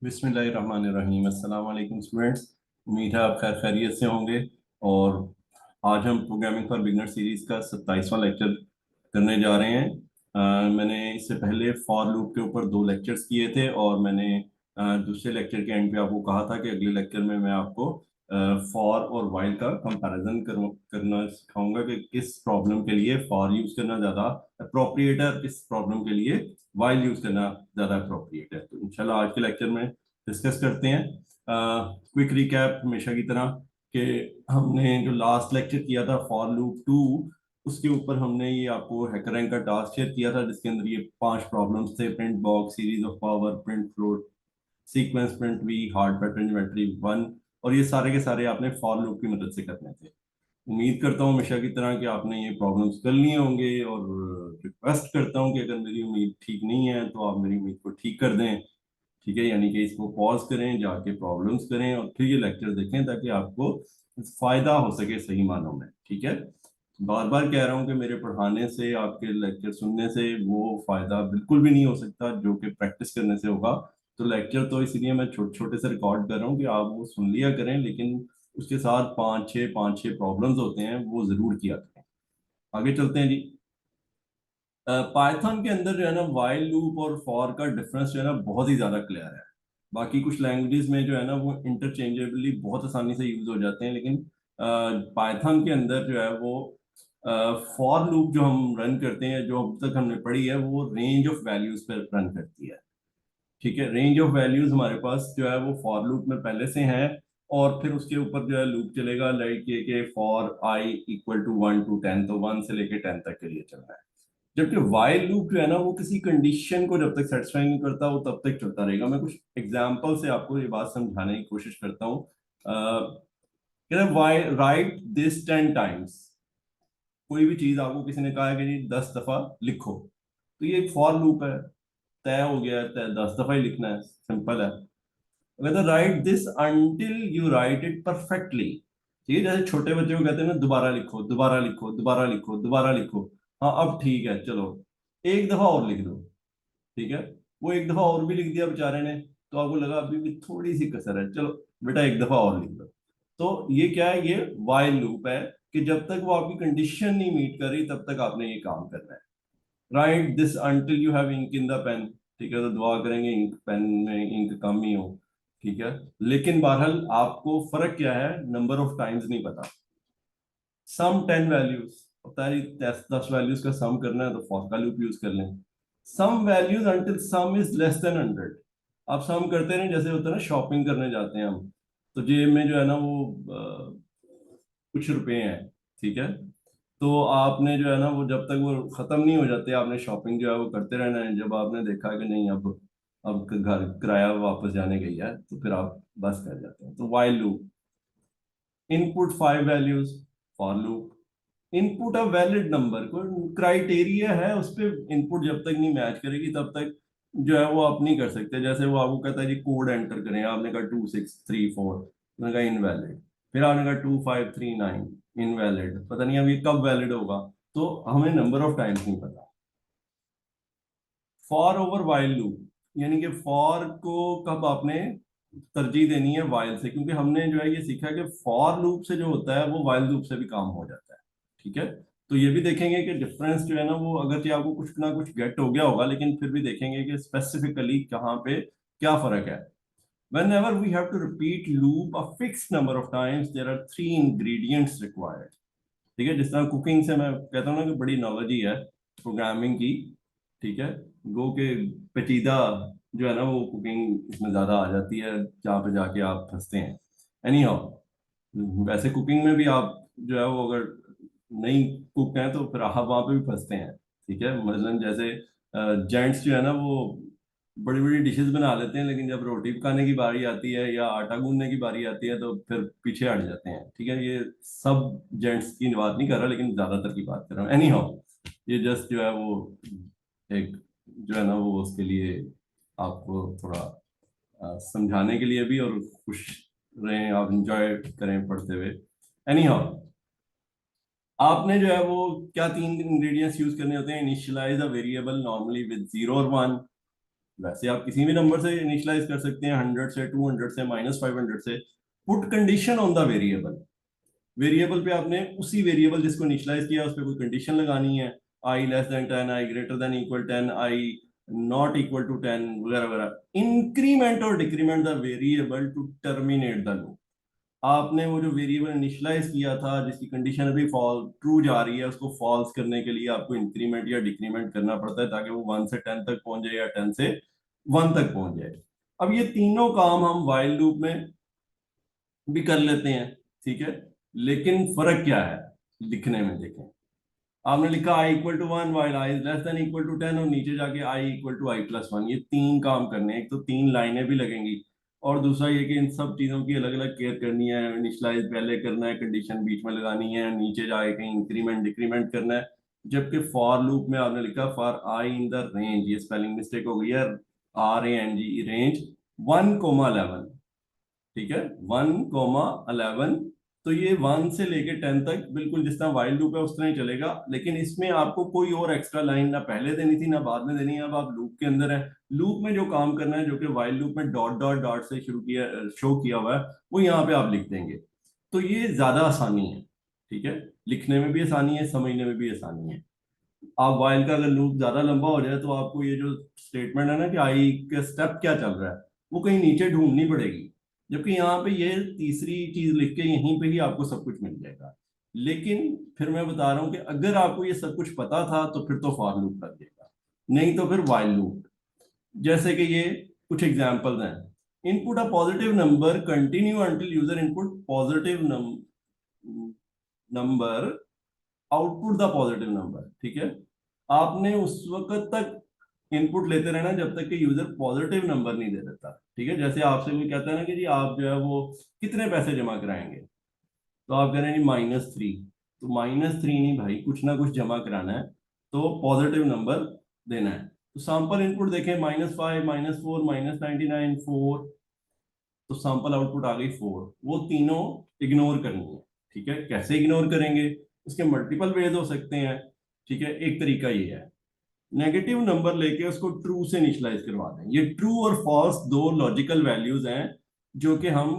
बिस्मिल्लाहिर्रहमानिर्रहीम। अस्सलाम वालेकुम स्टूडेंट्स। उम्मीद है आप खैर खैरियत से होंगे। और आज हम प्रोग्रामिंग फॉर बिगनर सीरीज का 27वां लेक्चर करने जा रहे हैं। मैंने इससे पहले फॉर लूप के ऊपर 2 लेक्चर्स किए थे और मैंने दूसरे लेक्चर के एंड पे आपको कहा था कि अगले लेक्चर में मैं आपको फॉर और वाइल का कंपैरिजन करना सिखाऊंगा कि किस प्रॉब्लम के लिए फॉर यूज करना ज़्यादा अप्रोप्रिएट है और किस प्रॉब्लम के लिए वाइल यूज करना ज़्यादा अप्रोप्रिएट है। तो इंशाल्लाह आज के लेक्चर में डिस्कस करते हैं। क्विक रिकैप हमेशा की तरह कि हमने जो लास्ट लेक्चर किया था फॉर लूप 2, उसके ऊपर हमने ये आपको हैकररैंक का टास्क शेयर किया था जिसके अंदर ये 5 प्रॉब्लम्स थे: print box, series of power, print float, sequence print V, hard pattern geometry 1। और ये सारे के सारे आपने फॉर लूप की मदद से करने थे। उम्मीद करता हूँ हमेशा की तरह कि आपने ये प्रॉब्लम्स कर लिए होंगे और रिक्वेस्ट करता हूँ कि अगर मेरी उम्मीद ठीक नहीं है तो आप मेरी उम्मीद को ठीक कर दें। ठीक है, यानी कि इसको पॉज करें, जाके प्रॉब्लम्स करें और फिर ये लेक्चर देखें ताकि आपको फायदा हो सके सही मानों में। ठीक है, बार बार कह रहा हूँ कि मेरे पढ़ाने से, आपके लेक्चर सुनने से वो फायदा बिल्कुल भी नहीं हो सकता जो कि प्रैक्टिस करने से होगा। तो लेक्चर तो इसलिए मैं छोटे छोटे से रिकॉर्ड कर रहा हूँ कि आप वो सुन लिया करें, लेकिन उसके साथ पाँच छः प्रॉब्लम्स होते हैं वो जरूर किया करें। आगे चलते हैं जी। पाइथन के अंदर जो है ना वाइल लूप और फॉर का डिफरेंस जो है ना बहुत ही ज्यादा क्लियर है। बाकी कुछ लैंग्वेजेस में जो है ना वो इंटरचेंजेबली बहुत आसानी से यूज हो जाते हैं, लेकिन पाइथन के अंदर जो है वो फॉर लूप जो हम रन करते हैं, जो अब तक हमने पढ़ी है, वो रेंज ऑफ वैल्यूज पर रन करती है। ठीक है, रेंज ऑफ वैल्यूज हमारे पास जो है वो फॉर लूप में पहले से हैं और फिर उसके ऊपर जो है लूप चलेगा, लाइक के for I equal to 1 to 10, तो 1 से लेके 10 तक के लिए चलना है। जबकि वाइल लूप जो है ना वो किसी कंडीशन को जब तक सेटिस्फाई नहीं करता वो तब तक चलता रहेगा। मैं कुछ एग्जांपल से आपको ये बात समझाने की कोशिश करता हूँ। Why write this 10 times. कोई भी चीज आपको किसी ने कहा है कि जी 10 दफा लिखो, तो ये एक फॉर लूप है। तय हो गया है, तय 10 दफा ही लिखना है, सिंपल है। अगर right this until you right it perfectly. ठीक है, जैसे छोटे बच्चे को कहते हैं ना, दोबारा लिखो, दोबारा लिखो, दोबारा लिखो, दोबारा लिखो। हाँ अब ठीक है, चलो एक दफा और लिख दो। ठीक है, वो एक दफा और भी लिख दिया बेचारे ने, तो आपको लगा अभी भी थोड़ी सी कसर है, चलो बेटा एक दफा और लिख दो। तो ये क्या है, ये वाइल लूप है कि जब तक वो आपकी कंडीशन नहीं मीट कर रही तब तक आपने ये काम करना है। Write this until you have ink in the pen. ठीक है, तो दुआ करेंगे इंक पेन में इंक कम ही हो। ठीक है, लेकिन बहरहाल आपको फर्क क्या है, नंबर ऑफ टाइम्स नहीं पता। सम 10 वैल्यूज, पता है 10 वैल्यूज का सम करना है तो फॉर का लूप यूज कर लें। Sum values until sum is less than 100। आप सम करते रहें, जैसे होता है ना शॉपिंग करने जाते हैं हम, तो जेब में जो है ना वो कुछ रुपए हैं। ठीक है, तो आपने जो है ना वो जब तक वो खत्म नहीं हो जाते आपने शॉपिंग जो है वो करते रहना है। जब आपने देखा कि नहीं अब घर किराया वापस जाने गई है तो फिर आप बस कर जाते हैं। तो while loop, input 5 values, for loop input a valid number, कोई क्राइटेरिया है उस पर, इनपुट जब तक नहीं मैच करेगी तब तक जो है वो आप नहीं कर सकते। जैसे वो आपको कहता है जी कोड एंटर करें, आपने कहा 2634, मैंने कहा इनवैलिड। फिर आपने कहा 2539, इनवैलिड, पता नहीं अब ये कब वैलिड होगा। तो हमें नंबर ऑफ टाइम्स नहीं पता। फॉर ओवर वाइल लूप, यानी कि फॉर को कब आपने तरजीह देनी है वाइल से, क्योंकि हमने जो है ये सीखा कि फॉर लूप से जो होता है वो वाइल लूप से भी काम हो जाता है। ठीक है, तो ये भी देखेंगे कि डिफरेंस जो है ना वो अगर आपको कुछ ना कुछ गेट हो गया होगा, लेकिन फिर भी देखेंगे कि स्पेसिफिकली कहाँ पे क्या फर्क है। Whenever we have to repeat loop a fixed number of times, there are 3 ingredients required. ठीक है, जिस तरह कुकिंग से मैं कहता हूँ ना कि बड़ी नॉलेज ही है प्रोग्रामिंग की। ठीक है, गो के पेचीदा जो है ना वो कुकिंग इसमें ज्यादा आ जाती है जहाँ पे जाके आप फंसते हैं। एनी हाउ, वैसे कुकिंग में भी आप जो है वो अगर नहीं कुक हैं तो फिर आप वहाँ पे भी फंसते हैं। ठीक है, मसलन जैसे जेंट्स जो है ना वो बड़ी बड़ी डिशेस बना लेते हैं, लेकिन जब रोटी पकाने की बारी आती है या आटा गूंदने की बारी आती है तो फिर पीछे हट जाते हैं। ठीक है, ये सब जेंट्स की बात नहीं कर रहा, लेकिन ज्यादातर की बात कर रहा हूँ। एनी हाउ, ये जस्ट जो है वो एक जो है ना वो उसके लिए आपको थोड़ा समझाने के लिए भी, और खुश रहें आप, इंजॉय करें पढ़ते हुए। एनी हाउ, आपने जो है वो क्या 3 इंग्रेडिएंट्स यूज करने होते हैं। Initialize a variable normally with 0 और 1, वैसे आप किसी भी नंबर से इनिशियलाइज कर सकते हैं, 100 से, 200 से, -500 से। Put condition on the variable, variable पे आपने उसी वेरिएबल जिसको इनिशियलाइज किया उस पर कोई कंडीशन लगानी है, i less than 10, i greater than equal 10, i not equal to 10 वगैरह वगैरह। इंक्रीमेंट और decrement the variable to terminate the loop. आपने वो जो वेरिएबल इनिशियलाइज किया था जिसकी कंडीशन अभी फॉल ट्रू जा रही है, उसको फॉल्स करने के लिए आपको इंक्रीमेंट या डिक्रीमेंट करना पड़ता है ताकि वो 1 से 10 तक पहुंच जाए या 10 से 1 तक पहुंच जाए। अब ये तीनों काम हम व्हाइल लूप में भी कर लेते हैं, ठीक है। लेकिन फर्क क्या है लिखने में, देखें। आपने लिखा i equal to 1 while i is less than equal to 10, और नीचे जाके i equal to i plus 1। ये तीन काम करने हैं, एक तो तीन लाइनें भी लगेंगी, और दूसरा ये कि इन सब चीजों की अलग अलग केयर करनी है। इनिशियलाइज पहले करना है, कंडीशन बीच में लगानी है, नीचे जाके कहीं इंक्रीमेंट डिक्रीमेंट करना है। जबकि फॉर लूप में आपने लिखा for i in the range, ये स्पेलिंग मिस्टेक हो गई है, RANG, रेंज 1,11, ठीक है, 1,11। तो ये 1 से लेके 10 तक बिल्कुल जिस तरह वाइल लूप है उस तरह ही चलेगा, लेकिन इसमें आपको कोई और एक्स्ट्रा लाइन ना पहले देनी थी ना बाद में देनी है। अब आप लूप के अंदर है, लूप में जो काम करना है, जो कि वाइल लूप में डॉट डॉट डॉट से शुरू किया शो किया हुआ है, वो यहाँ पे आप लिख देंगे। तो ये ज्यादा आसानी है, ठीक है, लिखने में भी आसानी है, समझने में भी आसानी है। आप वाइल का अगर लूप ज्यादा लंबा हो जाए तो आपको ये जो स्टेटमेंट है ना कि आई का स्टेप क्या चल रहा है, वो कहीं नीचे ढूंढनी पड़ेगी। जबकि यहाँ पे ये तीसरी चीज लिख के यहीं पे ही आपको सब कुछ मिल जाएगा। लेकिन फिर मैं बता रहा हूँ कि अगर आपको ये सब कुछ पता था तो फिर तो फॉर लूप कर देगा, नहीं तो फिर वाइल लूप। जैसे कि ये कुछ एग्जांपल्स हैं। Input a positive number, continue until user input positive number, output the positive number, ठीक है। आपने उस वक्त तक इनपुट लेते रहना जब तक कि यूजर पॉजिटिव नंबर नहीं दे देता, ठीक है। जैसे आपसे कोई कहता है ना कि जी आप जो है वो कितने पैसे जमा कराएंगे, तो आप कह रहे हैं जी -3। तो -3 नहीं भाई, कुछ ना कुछ जमा कराना है, तो पॉजिटिव नंबर देना है। तो सैंपल इनपुट देखें, -5, -4, -99, 4। तो सैंपल आउटपुट आ गई 4। वो तीनों इग्नोर करनी है, ठीक है। कैसे इग्नोर करेंगे, उसके मल्टीपल वेज हो सकते हैं, ठीक है। एक तरीका ये है, नेगेटिव नंबर लेके उसको ट्रू से इनिशियलाइज करवा दें। ये ट्रू और फॉल्स दो लॉजिकल वैल्यूज हैं जो कि हम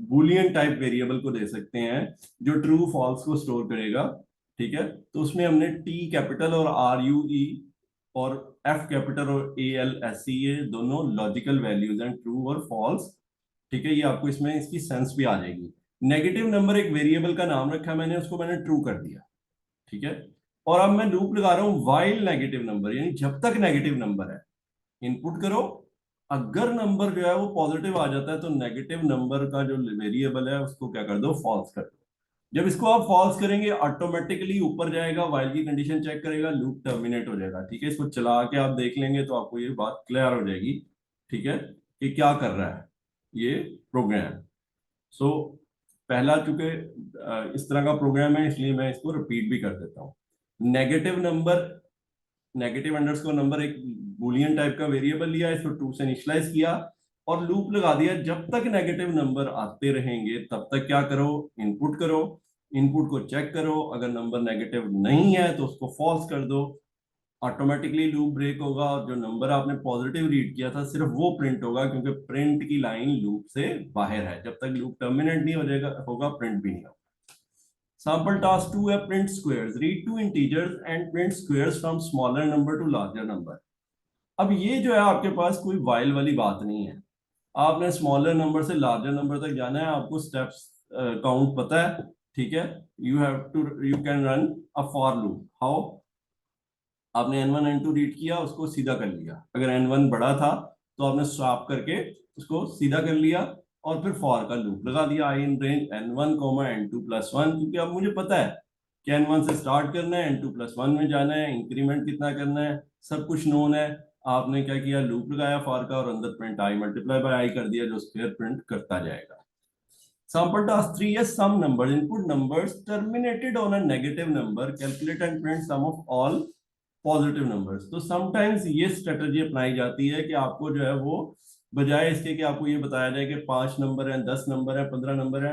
बूलियन टाइप वेरिएबल को दे सकते हैं जो ट्रू फॉल्स को स्टोर करेगा, ठीक है। तो उसमें हमने टी कैपिटल और RUE और F कैपिटल और ALSE, ये दोनों लॉजिकल वैल्यूज हैं, ट्रू और फॉल्स, ठीक है। ये आपको इसमें इसकी सेंस भी आ जाएगी। नेगेटिव नंबर एक वेरिएबल का नाम रखा मैंने, उसको मैंने ट्रू कर दिया, ठीक है। और अब मैं लूप लगा रहा हूं वाइल नेगेटिव नंबर, यानी जब तक नेगेटिव नंबर है इनपुट करो। अगर नंबर जो है वो पॉजिटिव आ जाता है तो नेगेटिव नंबर का जो वेरिएबल है उसको क्या कर दो, फॉल्स कर दो। जब इसको आप फॉल्स करेंगे ऑटोमेटिकली ऊपर जाएगा, वाइल की कंडीशन चेक करेगा, लूप टर्मिनेट हो जाएगा, ठीक है। इसको चला के आप देख लेंगे तो आपको ये बात क्लियर हो जाएगी, ठीक है, कि क्या कर रहा है ये प्रोग्राम। सो पहला चूंकि इस तरह का प्रोग्राम है इसलिए मैं इसको रिपीट भी कर देता हूँ। Negative number, negative underscore number एक बूलियन टाइप का वेरिएबल लिया, इसको ट्रू से इनिशियलाइज किया और लूप लगा दिया। जब तक नेगेटिव नंबर आते रहेंगे तब तक क्या करो, इनपुट करो, इनपुट को चेक करो, अगर नंबर नेगेटिव नहीं है तो उसको फॉल्स कर दो। ऑटोमेटिकली लूप ब्रेक होगा और जो नंबर आपने पॉजिटिव रीड किया था सिर्फ वो प्रिंट होगा, क्योंकि प्रिंट की लाइन लूप से बाहर है। जब तक लूप टर्मिनेट नहीं हो जाएगा होगा, प्रिंट भी नहीं होगा। Sample task 2 है print squares, read two integers and print squares from smaller number to larger number। अब ये जो है आपके पास कोई while वाली बात नहीं है, आपने स्मॉलर नंबर से लार्जर नंबर तक जाना है, आपको स्टेप्स काउंट पता है, ठीक है। You can run a for loop. How, आपने N1 N2 रीड किया, उसको सीधा कर लिया। अगर N1 बड़ा था तो आपने स्वैप करके उसको सीधा कर लिया और फिर फॉर का लूप लगा दिया, आई in range N1, N2 plus 1। क्योंकि अब मुझे पता है कि N1 से स्टार्ट करना है, N2 प्लस 1 में जाना है, इंक्रीमेंट कितना करना है, सब कुछ नोन है। आपने क्या किया, लूप लगाया फॉर का और अंदर प्रिंट आई मल्टीप्लाई बाय आई कर दिया, जो स्क्वायर प्रिंट करता जाएगा। Sample task 3 is sum numbers. Input numbers terminated on a negative number. Calculate and print sum of all positive numbers. तो समटाइम्स ये स्ट्रेटजी अपनाई जाती है कि आपको जो है वो बजाय इसके कि आपको ये बताया जाए कि 5 नंबर है, 10 नंबर है, 15 नंबर है,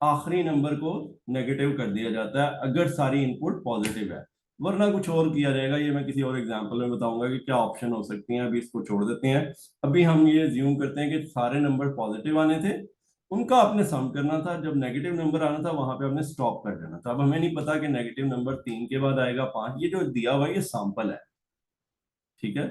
आखिरी नंबर को नेगेटिव कर दिया जाता है अगर सारी इनपुट पॉजिटिव है। वरना कुछ और किया जाएगा। ये मैं किसी और एग्जांपल में बताऊंगा कि क्या ऑप्शन हो सकती हैं। अभी इसको छोड़ देते हैं। अभी हम ये ज्यूम करते हैं कि सारे नंबर पॉजिटिव आने थे, उनका आपने सम करना था, जब नेगेटिव नंबर आना था वहां पे आपने स्टॉप कर देना था। अब हमें नहीं पता कि नेगेटिव नंबर 3 के बाद आएगा 5, ये जो दिया हुआ है ये सैंपल है, ठीक है।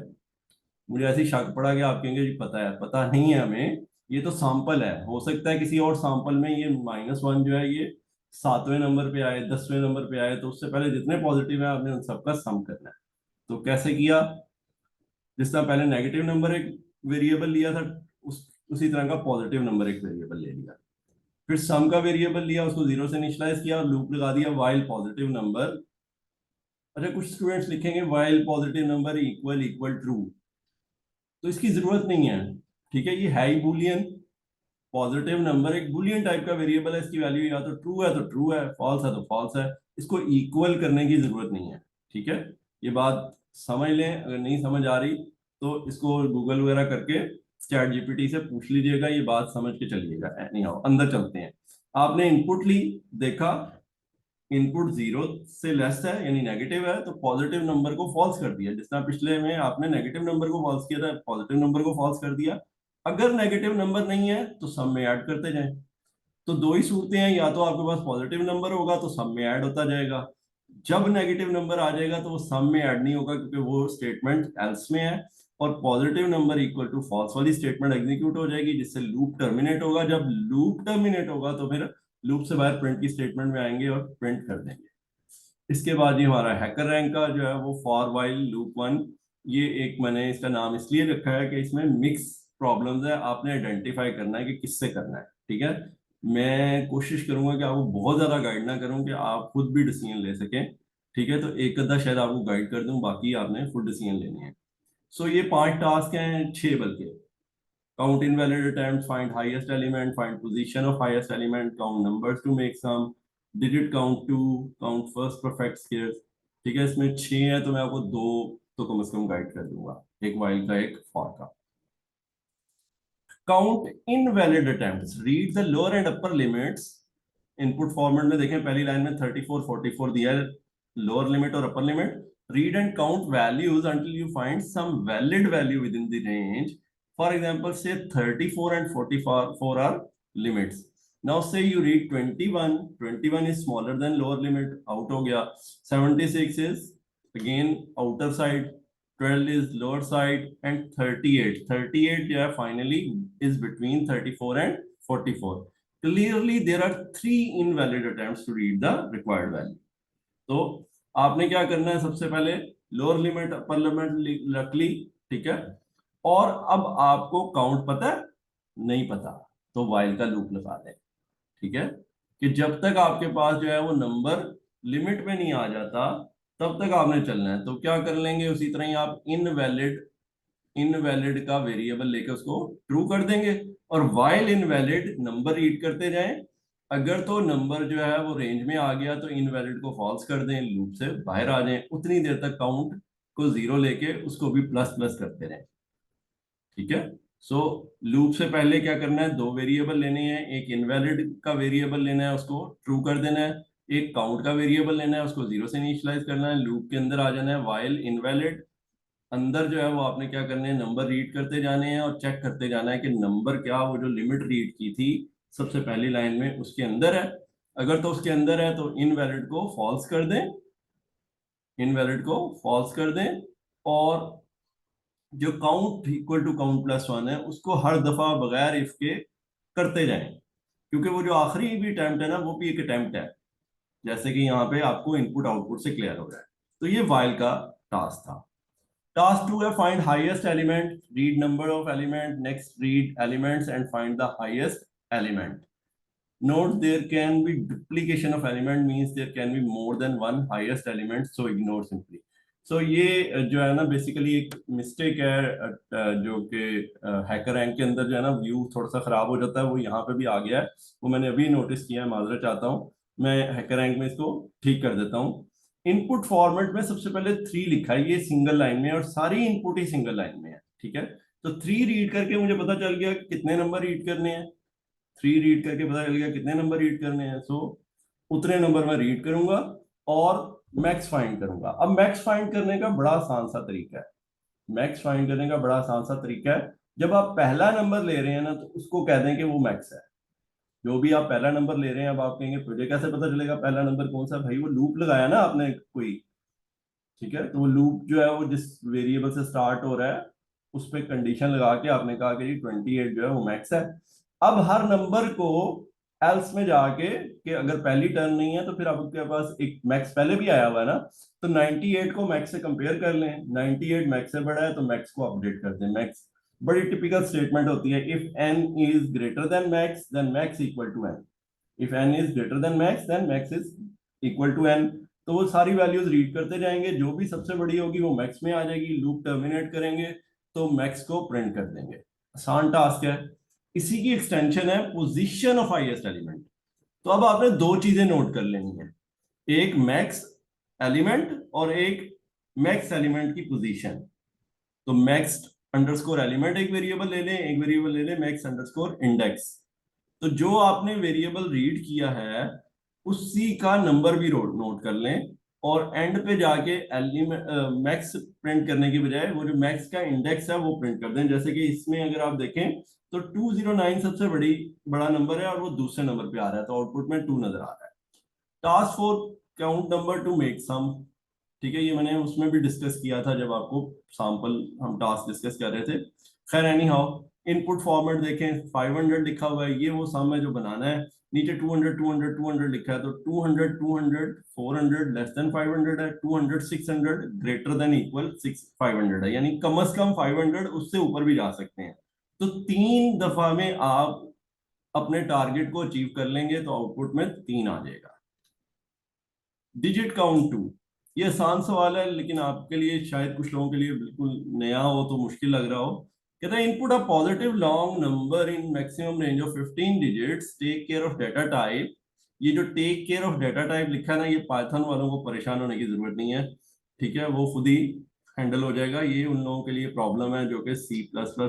मुझे ऐसी शक पड़ा कि आप कहेंगे जी पता है, पता नहीं है हमें, ये तो सैंपल है। हो सकता है किसी और सैंपल में ये -1 जो है ये 7वें नंबर पे आए, 10वें नंबर पे आए, तो उससे पहले जितने पॉजिटिव है आपने उन सबका सम करना है। तो कैसे किया? जिस तरह पहले नेगेटिव नंबर एक वेरिएबल लिया था, उसी तरह का पॉजिटिव नंबर एक वेरिएबल ले लिया। फिर सम का वेरिएबल लिया, उसको 0 से इनिशियलाइज किया और लूप लगा दिया वाइल पॉजिटिव नंबर। अच्छा, कुछ स्टूडेंट्स लिखेंगे while positive number equal equal true, तो इसकी जरूरत नहीं है, ठीक है। ये है ही बूलियन। पॉजिटिव नंबर एक बूलियन टाइप का वेरिएबल है, इसकी वैल्यू या तो ट्रू है तो ट्रू है, फॉल्स है तो फॉल्स है। इसको इक्वल करने की जरूरत नहीं है, ठीक है। ये बात समझ लें। अगर नहीं समझ आ रही तो इसको गूगल वगैरह करके चैट जीपीटी से पूछ लीजिएगा, ये बात समझ के चलिएगा। नहीं आओ, अंदर चलते हैं। आपने इनपुट ली, देखा इनपुट 0 से लेस है यानी नेगेटिव है, तो पॉजिटिव नंबर को फॉल्स कर दिया। जिस तरह पिछले में आपने नेगेटिव नंबर को फॉल्स किया था, पॉजिटिव नंबर को फॉल्स कर दिया। अगर नेगेटिव नंबर नहीं है तो सम में ऐड करते जाएं। तो दो ही सूरतें हैं, या तो आपके पास पॉजिटिव नंबर होगा तो सम में ऐड होता जाएगा, जब नेगेटिव नंबर आ जाएगा तो वो सम में ऐड नहीं होगा क्योंकि वो स्टेटमेंट एल्स में है, और positive number equal to false वाली स्टेटमेंट एग्जीक्यूट हो जाएगी, जिससे लूप टर्मिनेट होगा। जब लूप टर्मिनेट होगा तो फिर लूप से बाहर प्रिंट की स्टेटमेंट में आएंगे और प्रिंट कर देंगे। इसके बाद ये हमारा हैकर रैंक का जो है वो फॉर वाइल लूप 1। ये एक मैंने इसका नाम इसलिए रखा है कि इसमें मिक्स प्रॉब्लम्स है, आपने आइडेंटिफाई करना है कि किससे करना है, ठीक है। मैं कोशिश करूंगा कि आपको बहुत ज्यादा गाइड ना करूं, कि आप खुद भी डिसीजन ले सकें, ठीक है। तो एक अद्धा शायद आपको गाइड कर दूं, बाकी आपने खुद डिसीजन लेने हैं। सो ये 5 टास्क हैं, 6 बल्कि। Count invalid attempt, find highest element, find position of highest element, count numbers to make sum, digit count two, count first perfect squares, ठीक है। इसमें 6 है तो मैं आपको 2 तो कम से कम गाइड कर दूंगा, एक वाइल का एक फॉर का। Count invalid attempts, read the lower and upper limits. Input format में देखें पहली लाइन में 34 44 दिया है, लोअर लिमिट और upper limit. Read and count values until you find some valid value within the range. For example, say 34 and 44 are limits. Now say you read 21, 21 is smaller than lower limit, out हो गया। 76 is again outer side, 12 is lower side, and 38 जो है finally is between 34 and 44. Clearly there are 3 invalid attempts to read the required value. तो आपने क्या करना है, सबसे पहले लोअर लिमिट अपर लिमिट रख ली, ठीक है। और अब आपको काउंट पता है, नहीं पता, तो वाइल का लूप लगा दें, ठीक है। कि जब तक आपके पास जो है वो नंबर लिमिट में नहीं आ जाता तब तक आपने चलना है। तो क्या कर लेंगे, उसी तरह ही आप इनवैलिड का वेरिएबल लेके उसको ट्रू कर देंगे, और वाइल इनवैलिड नंबर रीड करते जाएं। अगर तो नंबर जो है वो रेंज में आ गया तो इनवैलिड को फॉल्स कर दें, लूप से बाहर आ जाएं, उतनी देर तक काउंट को 0 लेके उसको भी प्लस प्लस करते रहें, ठीक है। सो लूप से पहले क्या करना है, 2 वेरिएबल लेने हैं। एक इनवैलिड का वेरिएबल लेना है, उसको ट्रू कर देना है। एक काउंट का वेरिएबल लेना है, उसको 0 से इनिशियलाइज करना है, लूप के अंदर आ जाना है वाइल इनवैलिड। अंदर जो है वो आपने क्या करने हैं, नंबर रीड करते जाने हैं और चेक करते जाना है कि नंबर क्या वो जो लिमिट रीड की थी सबसे पहली लाइन में उसके अंदर है। अगर तो उसके अंदर है तो इनवैलिड को फॉल्स कर दें, इनवैलिड को फॉल्स कर दें। और जो count equal to count plus 1 है उसको हर दफा बगैर इफ के करते जाएं, क्योंकि वो जो आखिरी भी अटेम्प्ट है ना वो भी एक अटेम्प्ट है, जैसे कि यहाँ पे आपको इनपुट आउटपुट से क्लियर हो रहा है। तो ये वाइल का टास्क था। Task 2 है find highest element, read number of element, next read elements and find the highest element. Note there can be duplication of element, means there can be more than one highest element, so ignore simply. So ये जो है ना basically एक mistake है जो कि hacker rank के अंदर जो है ना व्यू थोड़ा सा खराब हो जाता है, वो यहाँ पे भी आ गया है, वो मैंने अभी नोटिस किया है, माजरत चाहता हूँ। मैं हैकर रैंक में इसको ठीक कर देता हूँ। इनपुट फॉर्मेट में सबसे पहले 3 लिखा है, ये सिंगल लाइन में है और सारी इनपुट ही सिंगल लाइन में है, ठीक है। तो 3 रीड करके मुझे पता चल गया कि कितने नंबर रीड करने हैं, 3 रीड करके पता चल गया कितने नंबर रीड करने हैं। सो उतने नंबर मैं रीड करूंगा और मैक्स फाइंड करूंगा। अब मैक्स फाइंड करने का बड़ा आसान सा तरीका है, मैक्स फाइंड करने का बड़ा आसान सा तरीका है। जब आप पहला नंबर ले रहे हैं ना, तो उसको कह दें कि वो मैक्स है। जो भी आप पहला नंबर ले रहे हैं, अब आप कहेंगे मुझे कैसे पता चलेगा पहला नंबर कौन सा है? भाई वो लूप लगाया ना आपने कोई, ठीक है, तो वो लूप जो है वो जिस वेरिएबल से स्टार्ट हो रहा है उस पर कंडीशन लगा के आपने कहा कि 28 जो है वो मैक्स है। अब हर नंबर को एल्स में जाके, कि अगर पहली टर्म नहीं है तो फिर आपके पास एक मैक्स पहले भी आया हुआ है ना, तो 98 को मैक्स से कंपेयर कर लें, 98 मैक्स से बड़ा है तो मैक्स को अपडेट कर दें मैक्स। बड़ी टिपिकल स्टेटमेंट होती है, if n is greater than max then max equal to n। If n is greater than max then max is equal to n। तो वो सारी वैल्यूज रीड करते जाएंगे, जो भी सबसे बड़ी होगी वो मैक्स में आ जाएगी, लूप टर्मिनेट करेंगे तो मैक्स को प्रिंट कर देंगे। आसान टास्क है। इसी की एक्सटेंशन है पोजीशन ऑफ हाईएस्ट एलिमेंट। तो अब आपने दो चीजें नोट कर लेनी है, एक मैक्स एलिमेंट और एक मैक्स एलिमेंट की पोजीशन। तो मैक्स अंडरस्कोर एलिमेंट एक वेरिएबल ले लें, एक वेरिएबल ले लें मैक्स अंडरस्कोर इंडेक्स। तो जो आपने वेरिएबल रीड किया है उसी का नंबर भी नोट कर लें, और एंड पे जाके एलिमेंट मैक्स प्रिंट करने की बजाय वो जो मैक्स का इंडेक्स है वो प्रिंट कर दें। जैसे कि इसमें अगर आप देखें तो 209 सबसे बड़ा नंबर है और वो दूसरे नंबर पे आ रहा है, तो आउटपुट में 2 नजर आ रहा है। Task four, count number to make sum. ठीक है, ये मैंने उसमें भी डिस्कस किया था जब आपको सैंपल हम टास्क डिस्कस कर रहे थे। खैर एनी हाउ, इनपुट फॉर्मेट देखें, 500 लिखा हुआ है, ये वो सम है जो बनाना है। नीचे 200 200 200 लिखा है, तो 200 200 400 लेस देन 500 है, 200 600 ग्रेटर देन इक्वल 500 है, यानी कम से कम 500 उससे ऊपर भी जा सकते हैं। तो 3 दफा में आप अपने टारगेट को अचीव कर लेंगे तो आउटपुट में 3 आ जाएगा। डिजिट काउंट टू, ये आसान सवाल है लेकिन आपके लिए शायद कुछ लोगों के लिए बिल्कुल नया हो तो मुश्किल लग रहा हो। कहता है input a positive long number in maximum range of 15 digits, take care of data type. ये जो take care of data type लिखा है ना, ये पाइथन वालों को परेशान होने की जरूरत नहीं है, ठीक है, वो खुद ही हैंडल हो जाएगा। ये उन लोगों के लिए प्रॉब्लम है जो कि C++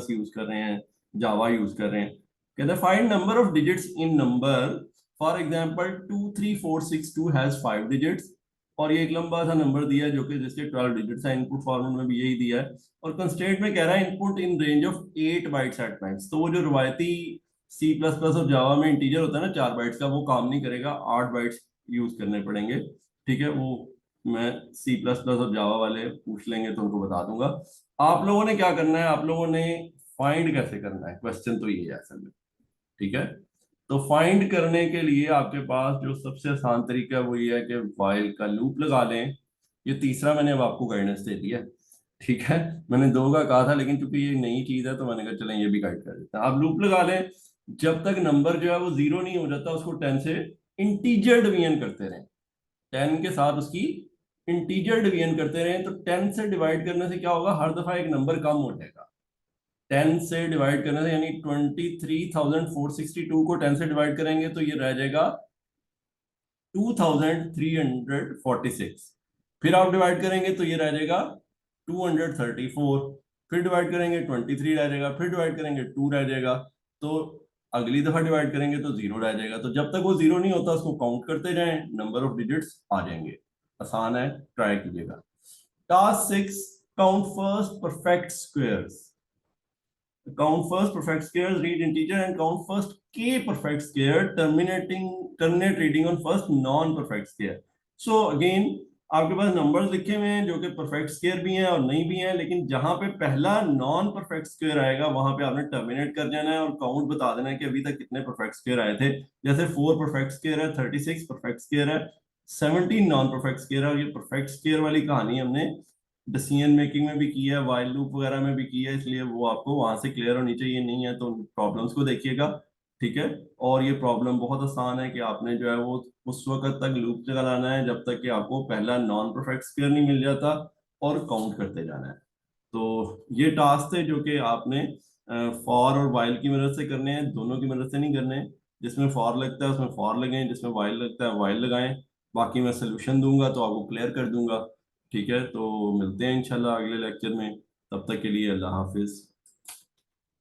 यूज कर रहे हैं, जावा यूज कर रहे हैं। कहता है find number of digits in number, for example 23462 has 5 digits. और ये एक लंबा सा नंबर दिया है जो कि जिसके 12 डिजिट्स है, इनपुट फॉर्मेट में भी यही दिया है। और कंस्ट्रेंट में कह रहा है input in range of 8 bytes at max. तो वो जो रवायती C++ और जावा में इंटीजर होता है ना 4 बाइट्स का, वो काम नहीं करेगा, 8 बाइट्स यूज करने पड़ेंगे। ठीक है, वो मैं C++ और जावा वाले पूछ लेंगे तो उनको बता दूंगा। आप लोगों ने क्या करना है, आप लोगों ने फाइंड कैसे करना है, क्वेश्चन तो ये है असल में। ठीक है, तो फाइंड करने के लिए आपके पास जो सबसे आसान तरीका है वो ये है कि व्हाइल का लूप लगा लें। ये तीसरा मैंने अब आपको गाइडेंस दे दिया। ठीक है, मैंने दो का कहा था लेकिन चूंकि ये नई चीज है तो मैंने कहा चलें ये भी गाइड कर देते हैं। आप लूप लगा लें, जब तक नंबर जो है वो 0 नहीं हो जाता उसको 10 से इंटीजर डिवीजन करते रहें। 10 के साथ उसकी इंटीजर डिवीजन करते रहें, तो 10 से डिवाइड करने से क्या होगा, हर दफा एक नंबर कम हो जाएगा। 10 से डिवाइड करने से, यानी 23,462 को 10 से डिवाइड करेंगे तो ये रह जाएगा 2346। फिर आप डिवाइड करेंगे तो ये रह जाएगा 234। फिर डिवाइड करेंगे 23 रह जाएगा, फिर डिवाइड करेंगे 2 रह जाएगा। तो अगली दफा डिवाइड करेंगे तो 0 रह जाएगा। तो जब तक वो 0 नहीं होता उसको काउंट करते जाएं, नंबर ऑफ डिजिट्स आ जाएंगे। आसान है, ट्राई कीजिएगा। Task 6, count first perfect squares. Count first perfect squares, read integer and count first k perfect square, terminate reading on first non-perfect square. So again आपके पास नंबर्स लिखे हुए हैं जो कि परफेक्ट स्क्वायर भी हैं और नहीं भी हैं, लेकिन जहां पे पहला नॉन परफेक्ट स्क्वायर आएगा वहां पे आपने टर्मिनेट कर जाना है और काउंट बता देना है कि अभी तक कितने परफेक्ट स्क्वायर आए थे। जैसे 4 परफेक्ट स्क्वायर है, 36 परफेक्ट स्क्वायर है, 17 नॉन परफेक्ट स्क्वायर है। और ये परफेक्ट स्क्वायर वाली कहानी हमने डिसीजन मेकिंग में भी की है, वाइल लूप वगैरह में भी की है, इसलिए वो आपको वहां से क्लियर होनी चाहिए। नहीं है तो प्रॉब्लम्स को देखिएगा। ठीक है, और ये प्रॉब्लम बहुत आसान है कि आपने जो है वो उस वक्त तक लूप चलाना है जब तक कि आपको पहला नॉन परफेक्ट स्क्वायर नहीं मिल जाता, और काउंट करते जाना है। तो ये टास्क थे जो कि आपने फॉर और वाइल की मदद से करने हैं, दोनों की मदद से नहीं करने हैं। जिसमें फॉर लगता है उसमें फॉर लगाएं, जिसमें वाइल लगता है वाइल लगाएं। बाकी मैं सोल्यूशन दूंगा तो आपको क्लियर कर दूंगा। ठीक है, तो मिलते हैं इंशाल्लाह अगले लेक्चर में। तब तक के लिए अल्लाह हाफिज।